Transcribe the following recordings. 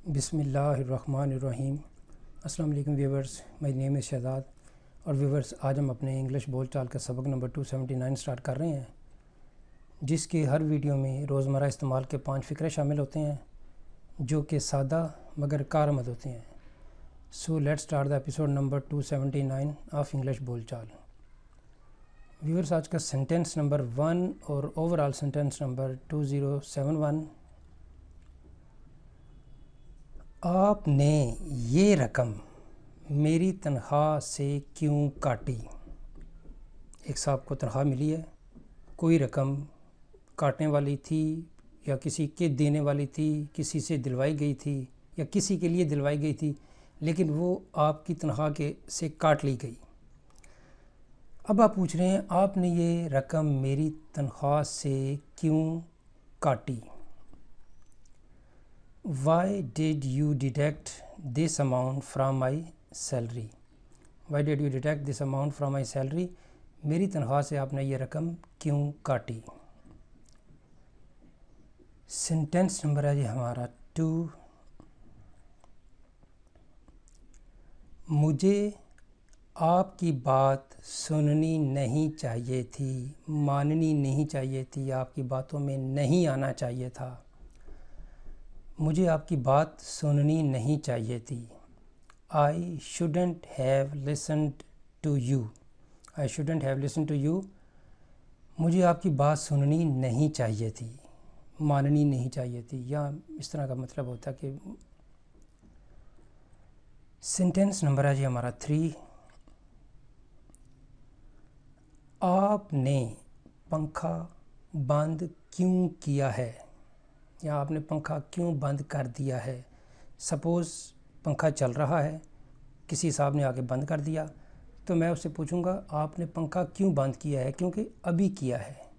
बिस्मिल्लाहिर्रहमानिर्रहीम। अस्सलाम वालेकुम viewers, my name is Shahzad और व्यूवर्स, आज हम अपने इंग्लिश बोलचाल का सबक नंबर 279 स्टार्ट कर रहे हैं, जिसके हर वीडियो में रोज़मर्रा इस्तेमाल के 5 फ़िक्रे शामिल होते हैं जो कि सादा मगर कारआमद होते हैं। So let's start the episode number 279 of English बोलचाल। व्यूवर्स, आज का सेंटेंस नंबर 1 और ओवरऑल सेंटेंस नंबर 2071। आपने ये रकम मेरी तनख्वाह से क्यों काटी। एक साहब को तनख्वाह मिली है, कोई रकम काटने वाली थी या किसी के देने वाली थी, किसी से दिलवाई गई थी या किसी के लिए दिलवाई गई थी, लेकिन वो आपकी तनख्वाह के से काट ली गई। अब आप पूछ रहे हैं आपने ये रकम मेरी तनख्वाह से क्यों काटी। Why did you deduct this amount from my salary? Why did you deduct this amount from my salary? मेरी तनख्वाह से आपने ये रकम क्यों काटी। सेंटेंस नंबर है जी हमारा 2। मुझे आपकी बात सुननी नहीं चाहिए थी, माननी नहीं चाहिए थी, आपकी बातों में नहीं आना चाहिए था। मुझे आपकी बात सुननी नहीं चाहिए थी। I shouldn't have listened to you. I shouldn't have listened to you. मुझे आपकी बात सुननी नहीं चाहिए थी, माननी नहीं चाहिए थी, या इस तरह का मतलब होता कि। सेंटेंस नंबर है जी हमारा 3। आपने पंखा बंद क्यों किया है, या आपने पंखा क्यों बंद कर दिया है। सपोज़ पंखा चल रहा है, किसी साहब ने आके बंद कर दिया, तो मैं उससे पूछूंगा आपने पंखा क्यों बंद किया है, क्योंकि अभी किया है।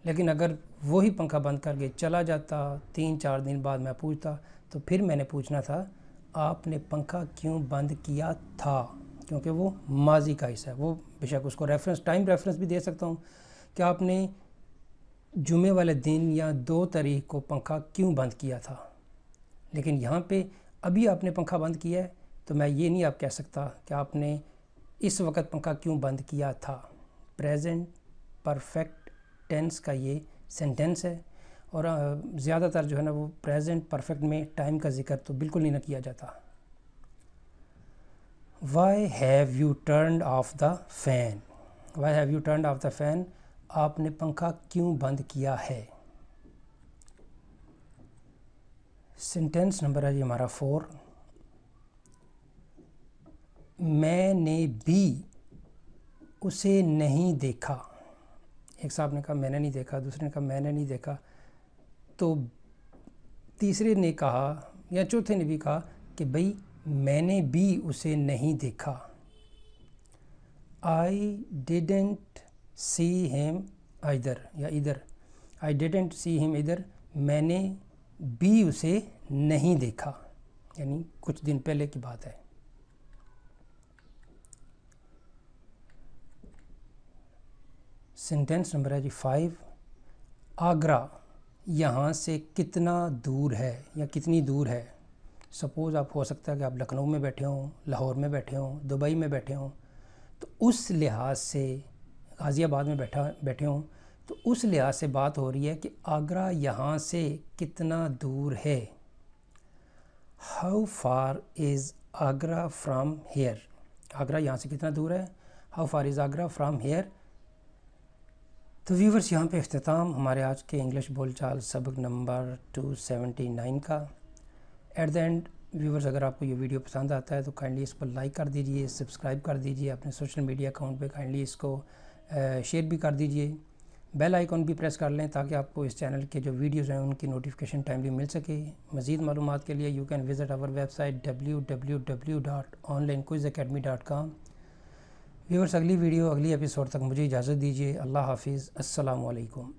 लेकिन अगर वही पंखा बंद करके चला जाता, 3-4 दिन बाद मैं पूछता, तो फिर मैंने पूछना था आपने पंखा क्यों बंद किया था, क्योंकि वो माजी का हिस्सा है। वो बेशक उसको रेफरेंस, टाइम रेफरेंस भी दे सकता हूँ कि आपने जुमे वाले दिन या 2 तारीख को पंखा क्यों बंद किया था। लेकिन यहाँ पे अभी आपने पंखा बंद किया है, तो मैं ये नहीं आप कह सकता कि आपने इस वक्त पंखा क्यों बंद किया था। प्रेजेंट परफेक्ट टेंस का ये सेंटेंस है और ज़्यादातर जो है ना वो प्रेजेंट परफेक्ट में टाइम का जिक्र तो बिल्कुल नहीं ना किया जाता। Why have you turned of the fan. Why have you turned of the fan. आपने पंखा क्यों बंद किया है। सेंटेंस नंबर है जी हमारा 4। मैंने भी उसे नहीं देखा। एक साहब ने कहा मैंने नहीं देखा, दूसरे ने कहा मैंने नहीं देखा, तो तीसरे ने कहा या चौथे ने भी कहा कि भाई मैंने भी उसे नहीं देखा। आई डिडेंट सी हिम इधर, या इधर आई डिडेंट सी हिम इधर, मैंने भी उसे नहीं देखा, यानी कुछ दिन पहले की बात है। सेंटेंस नंबर है जी 5। आगरा यहाँ से कितना दूर है या कितनी दूर है। सपोज़ आप हो सकता है कि आप लखनऊ में बैठे हों, लाहौर में बैठे हों, दुबई में बैठे हों, तो उस लिहाज से गाज़ियाबाद में बैठे हों, तो उस लिहाज से बात हो रही है कि आगरा यहाँ से कितना दूर है। How far is Agra from here. Agra यहाँ से कितना दूर है। How far is Agra from here. तो व्यूवर्स, यहाँ पे इख्तिताम हमारे आज के इंग्लिश बोलचाल सबक नंबर 279 का। एट द एंड व्यूवर्स, अगर आपको ये वीडियो पसंद आता है तो काइंडली इसको लाइक कर दीजिए, सब्सक्राइब कर दीजिए, अपने सोशल मीडिया अकाउंट पे काइंडली इसको शेयर भी कर दीजिए। बेल आइकॉन भी प्रेस कर लें ताकि आपको इस चैनल के जो वीडियोज़ हैं उनकी नोटिफिकेशन टाइमली मिल सके। मज़ीद मालूमात के लिए you can visit our website www.onlinequizacademy.com। Viewers, अगली वीडियो अगली एपिसोड तक मुझे इजाज़त दीजिए। अल्लाह हाफिज़, अस्सलामु अलैकुम।